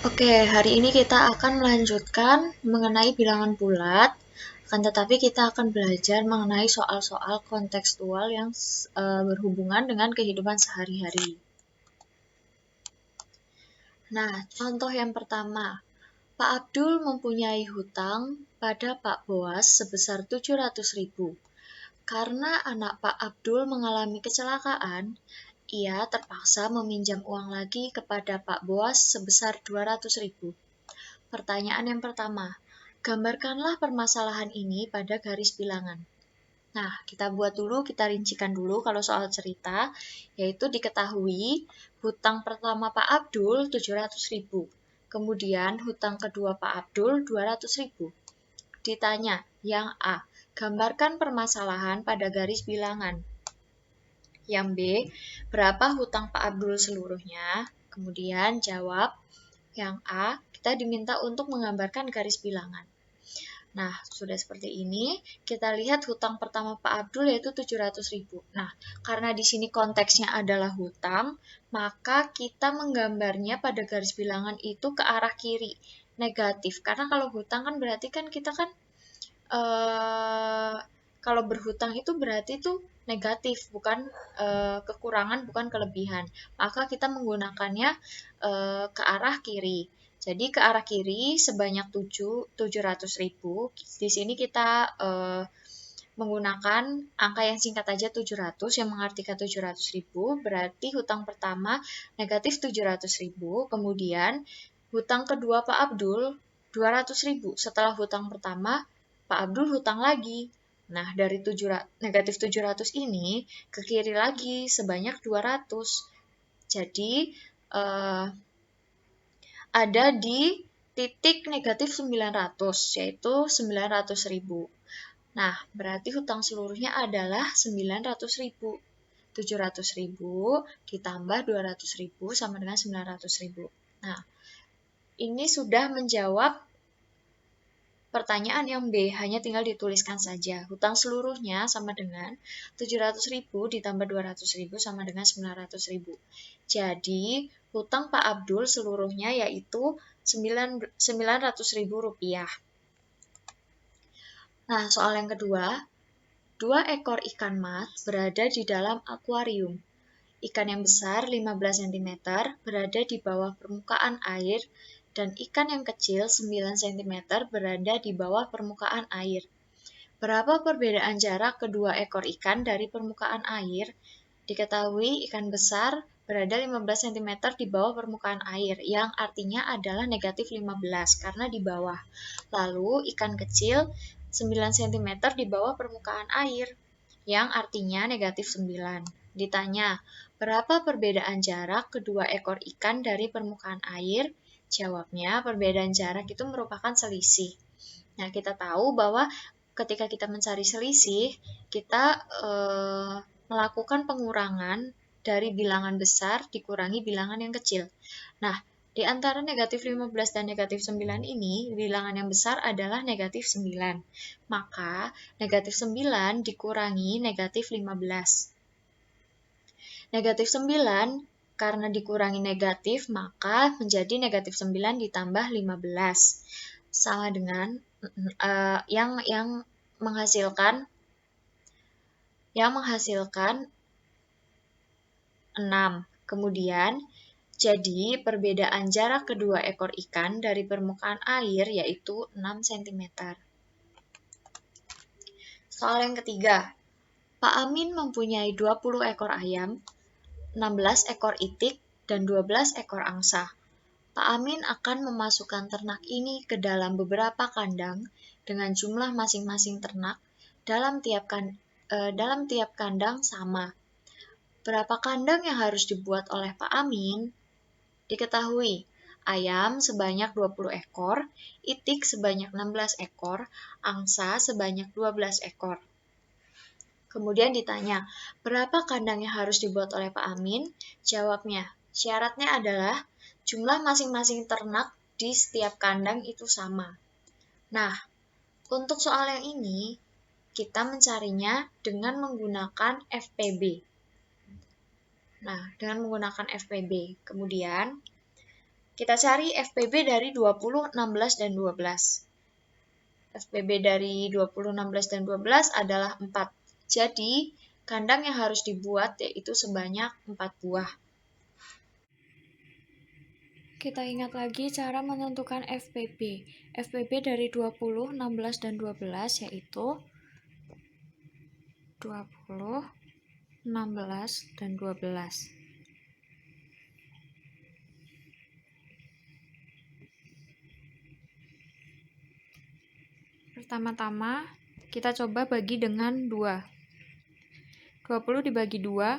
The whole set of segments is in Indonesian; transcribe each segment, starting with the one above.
Oke, hari ini kita akan melanjutkan mengenai bilangan bulat, akan tetapi kita akan belajar mengenai soal-soal kontekstual yang berhubungan dengan kehidupan sehari-hari. Nah, contoh yang pertama, Pak Abdul mempunyai hutang pada Pak Boas sebesar 700.000. Karena anak Pak Abdul mengalami kecelakaan, ia terpaksa meminjam uang lagi kepada Pak Boas sebesar 200.000. Pertanyaan yang pertama, gambarkanlah permasalahan ini pada garis bilangan. Nah, kita buat dulu, kita rincikan dulu kalau soal cerita, yaitu diketahui hutang pertama Pak Abdul 700.000. Kemudian hutang kedua Pak Abdul 200.000. Ditanya, yang A, gambarkan permasalahan pada garis bilangan. Yang B, berapa hutang Pak Abdul seluruhnya? Kemudian jawab. Yang A, kita diminta untuk menggambarkan garis bilangan. Nah, sudah seperti ini, kita lihat hutang pertama Pak Abdul yaitu 700.000. Nah, karena di sini konteksnya adalah hutang, maka kita menggambarnya pada garis bilangan itu ke arah kiri, negatif. Karena kalau hutang kan berarti kan kita kan kalau berhutang itu berarti itu negatif, bukan kekurangan, bukan kelebihan. Maka kita menggunakannya ke arah kiri. Jadi ke arah kiri sebanyak 700.000. Di sini kita menggunakan angka yang singkat aja 700 yang mengartikan 700.000. Berarti hutang pertama negatif 700.000. Kemudian hutang kedua Pak Abdul 200.000. Setelah hutang pertama Pak Abdul hutang lagi. Nah, dari negatif 700 ini ke kiri lagi sebanyak 200. Jadi ada di titik negatif 900, yaitu 900.000. Nah, berarti hutang seluruhnya adalah 900.000. 700.000 ditambah 200.000 sama dengan 900.000. Nah, ini sudah menjawab pertanyaan yang B, hanya tinggal dituliskan saja. Hutang seluruhnya sama dengan 700.000 ditambah 200.000 sama dengan 900.000. Jadi, hutang Pak Abdul seluruhnya yaitu 900.000 rupiah. Nah, soal yang kedua, 2 ekor ikan mas berada di dalam akuarium. Ikan yang besar 15 cm berada di bawah permukaan air dan ikan yang kecil 9 cm berada di bawah permukaan air. Berapa perbedaan jarak kedua ekor ikan dari permukaan air? Diketahui ikan besar berada 15 cm di bawah permukaan air, yang artinya adalah negatif 15 karena di bawah. Lalu ikan kecil 9 cm di bawah permukaan air, yang artinya negatif 9. Ditanya, berapa perbedaan jarak kedua ekor ikan dari permukaan air? Jawabnya, perbedaan jarak itu merupakan selisih. Nah, kita tahu bahwa ketika kita mencari selisih, kita melakukan pengurangan dari bilangan besar dikurangi bilangan yang kecil. Nah, di antara negatif 15 dan negatif 9 ini, bilangan yang besar adalah negatif 9. Maka, negatif 9 dikurangi negatif 15. Negatif 9, karena dikurangi negatif, maka menjadi negatif 9 ditambah 15. Sama dengan yang menghasilkan 6. Kemudian, jadi perbedaan jarak kedua ekor ikan dari permukaan air yaitu 6 cm. Soal yang ketiga, Pak Amin mempunyai 20 ekor ayam, 16 ekor itik, dan 12 ekor angsa. Pak Amin akan memasukkan ternak ini ke dalam beberapa kandang dengan jumlah masing-masing ternak dalam tiap kandang sama. Berapa kandang yang harus dibuat oleh Pak Amin? Diketahui, ayam sebanyak 20 ekor, itik sebanyak 16 ekor, angsa sebanyak 12 ekor. Kemudian ditanya, berapa kandang yang harus dibuat oleh Pak Amin? Jawabnya, syaratnya adalah jumlah masing-masing ternak di setiap kandang itu sama. Nah, untuk soal yang ini, kita mencarinya dengan menggunakan FPB. Nah, dengan menggunakan FPB. Kemudian, Kita cari FPB dari 20, 16, dan 12. FPB dari 20, 16, dan 12 adalah 4. Jadi, kandang yang harus dibuat yaitu sebanyak 4 buah. Kita ingat lagi cara menentukan FPB. FPB dari 20, 16, dan 12 yaitu 20, 16, dan 12. Pertama-tama, kita coba bagi dengan 2. 20 dibagi 2,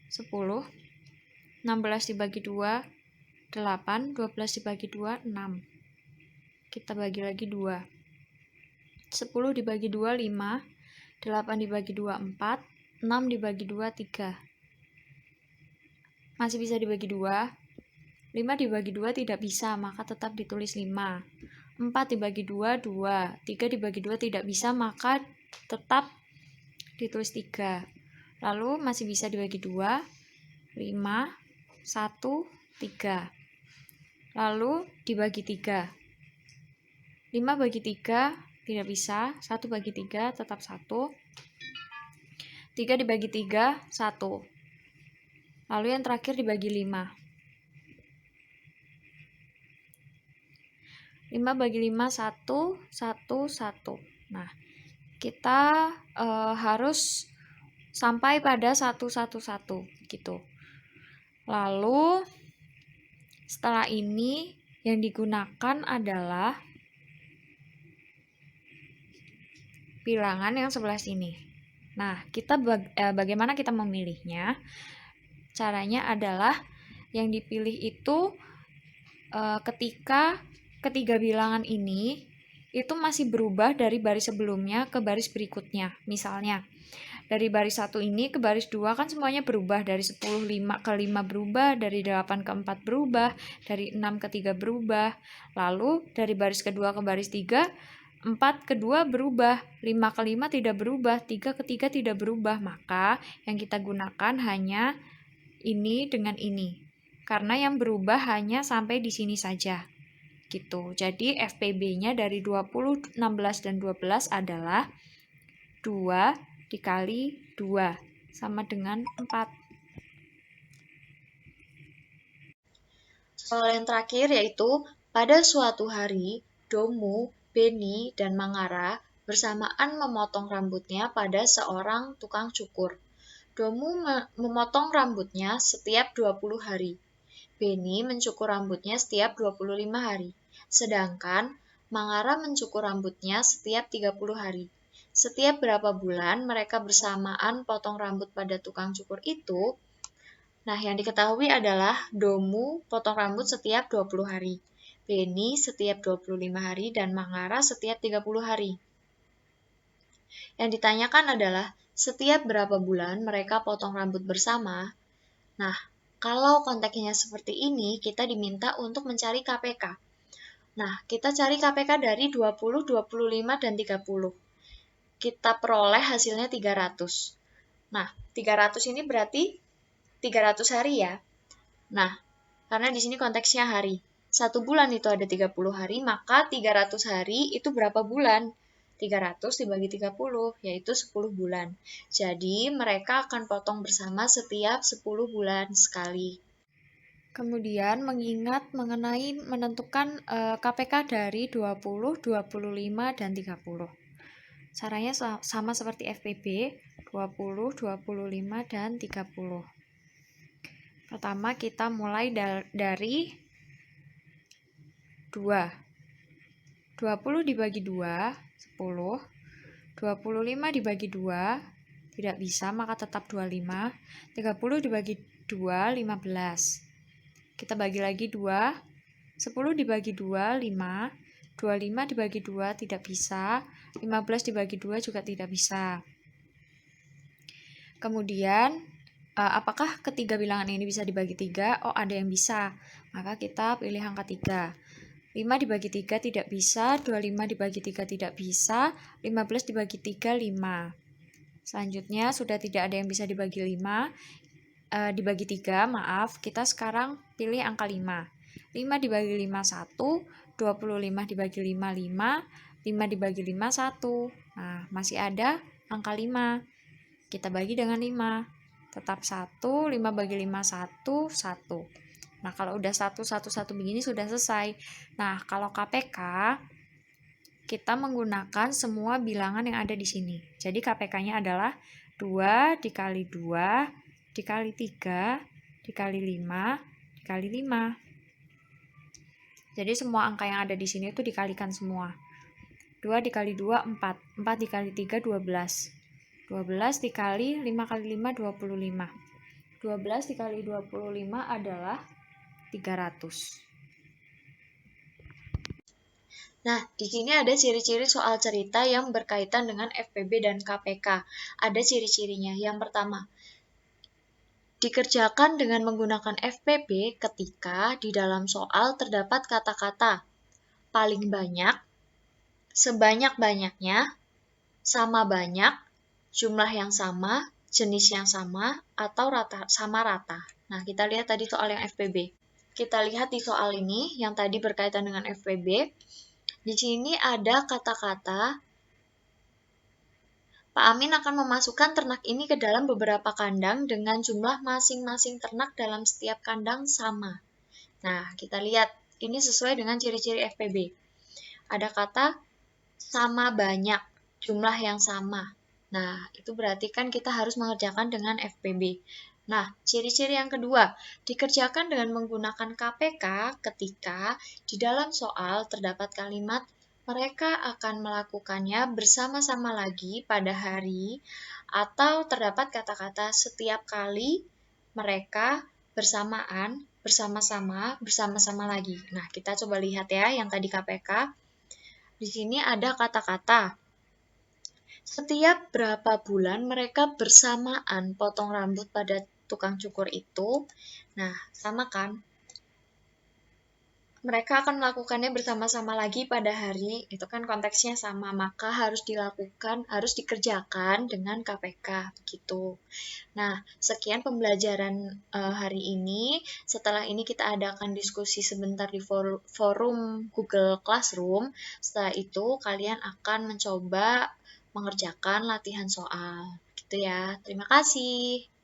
10. 16 dibagi 2, 8. 12 dibagi 2, 6. Kita bagi lagi 2. 10 dibagi 2, 5. 8 dibagi 2, 4. 6 dibagi 2, 3. Masih bisa dibagi 2. 5 dibagi 2 tidak bisa, maka tetap ditulis 5. 4 dibagi 2, 2. 3 dibagi 2 tidak bisa, maka tetap ditulis 3. Lalu masih bisa dibagi 2, 5, 1, 3. Lalu dibagi 3. 5 bagi 3 tidak bisa, 1 bagi 3 tetap 1. 3 dibagi 3, 1. Lalu yang terakhir dibagi 5. 5 bagi 5, 1, 1, 1. Nah, kita harus sampai pada 1, 1, 1 gitu. Lalu setelah ini yang digunakan adalah bilangan yang sebelah sini. Nah, bagaimana kita memilihnya? Caranya adalah yang dipilih itu ketika ketiga bilangan ini itu masih berubah dari baris sebelumnya ke baris berikutnya. Misalnya, dari baris 1 ini ke baris 2 kan semuanya berubah. Dari 10 5 ke 5 berubah, dari 8 ke 4 berubah, dari 6 ke 3 berubah. Lalu dari baris kedua ke baris 3, 4 ke 2 berubah, 5 ke 5 tidak berubah, 3 ke 3 tidak berubah. Maka yang kita gunakan hanya ini dengan ini. Karena yang berubah hanya sampai di sini saja. Gitu. Jadi FPB-nya dari 20, 16, dan 12 adalah 2 dikali 2 sama dengan 4. Soal yang terakhir yaitu, pada suatu hari, Domu, Beni, dan Mangara bersamaan memotong rambutnya pada seorang tukang cukur. Domu memotong rambutnya setiap 20 hari. Beni mencukur rambutnya setiap 25 hari. Sedangkan Mangara mencukur rambutnya setiap 30 hari. Setiap berapa bulan mereka bersamaan potong rambut pada tukang cukur itu? Nah, yang diketahui adalah Domu potong rambut setiap 20 hari. Beni setiap 25 hari dan Mangara setiap 30 hari. Yang ditanyakan adalah setiap berapa bulan mereka potong rambut bersama. Nah, kalau konteksnya seperti ini, kita diminta untuk mencari KPK. Nah, kita cari KPK dari 20, 25, dan 30. Kita peroleh hasilnya 300. Nah, 300 ini berarti 300 hari ya. Nah, karena di sini konteksnya hari. 1 bulan itu ada 30 hari, maka 300 hari itu berapa bulan? 300 dibagi 30, yaitu 10 bulan. Jadi, mereka akan potong bersama setiap 10 bulan sekali. Kemudian mengingat mengenai menentukan KPK dari 20, 25, dan 30. Caranya sama seperti FPB, 20, 25, dan 30. Pertama kita mulai dari 2. 20 dibagi 2, 10. 25 dibagi 2, tidak bisa, maka tetap 25. 30 dibagi 2, 15. Kita bagi lagi 2. 10 dibagi 2, 5. 25 dibagi 2, tidak bisa. 15 dibagi 2 juga tidak bisa. Kemudian, apakah ketiga bilangan ini bisa dibagi 3? Oh, ada yang bisa. Maka kita pilih angka 3. 5 dibagi 3 tidak bisa, 25 dibagi 3 tidak bisa, 15 dibagi 3, 5. Selanjutnya, sudah tidak ada yang bisa dibagi 5, dibagi 3, maaf, kita sekarang pilih angka 5. 5 dibagi 5, 1. 25 dibagi 5, 5. 5 dibagi 5, 1. Nah, masih ada angka 5. Kita bagi dengan 5. Tetap 1. 5 bagi 5, 1. 1. Nah, kalau udah 1, 1, 1 begini sudah selesai. Nah, kalau KPK, kita menggunakan semua bilangan yang ada di sini. Jadi KPK-nya adalah 2 dikali 2 dikali 3 dikali 5 dikali 5. Jadi semua angka yang ada di sini itu dikalikan semua. 2 dikali 2, 4. 4 dikali 3, 12. 12 dikali 5 kali 5, 25. 12 dikali 25 adalah 300. Nah, di sini ada ciri-ciri soal cerita yang berkaitan dengan FPB dan KPK. Ada ciri-cirinya. Yang pertama, dikerjakan dengan menggunakan FPB ketika di dalam soal terdapat kata-kata paling banyak, sebanyak-banyaknya, sama banyak, jumlah yang sama, jenis yang sama, atau sama rata. Nah, kita lihat tadi soal yang FPB. Kita lihat di soal ini yang tadi berkaitan dengan FPB. Di sini ada kata-kata Pak Amin akan memasukkan ternak ini ke dalam beberapa kandang dengan jumlah masing-masing ternak dalam setiap kandang sama. Nah, kita lihat ini sesuai dengan ciri-ciri FPB. Ada kata sama banyak, jumlah yang sama. Nah, itu berarti kan kita harus mengerjakan dengan FPB. Nah, ciri-ciri yang kedua, dikerjakan dengan menggunakan KPK ketika di dalam soal terdapat kalimat mereka akan melakukannya bersama-sama lagi pada hari atau terdapat kata-kata setiap kali mereka bersamaan, bersama-sama lagi. Nah, kita coba lihat ya yang tadi KPK. Di sini ada kata-kata setiap berapa bulan mereka bersamaan potong rambut pada tukang cukur itu. Nah, sama kan? Mereka akan melakukannya bersama-sama lagi pada hari, itu kan konteksnya sama, maka harus dilakukan, harus dikerjakan dengan KPK, begitu. Nah, sekian pembelajaran hari ini. Setelah ini kita adakan diskusi sebentar di forum Google Classroom. Setelah itu, kalian akan mencoba mengerjakan latihan soal. Gitu ya. Terima kasih.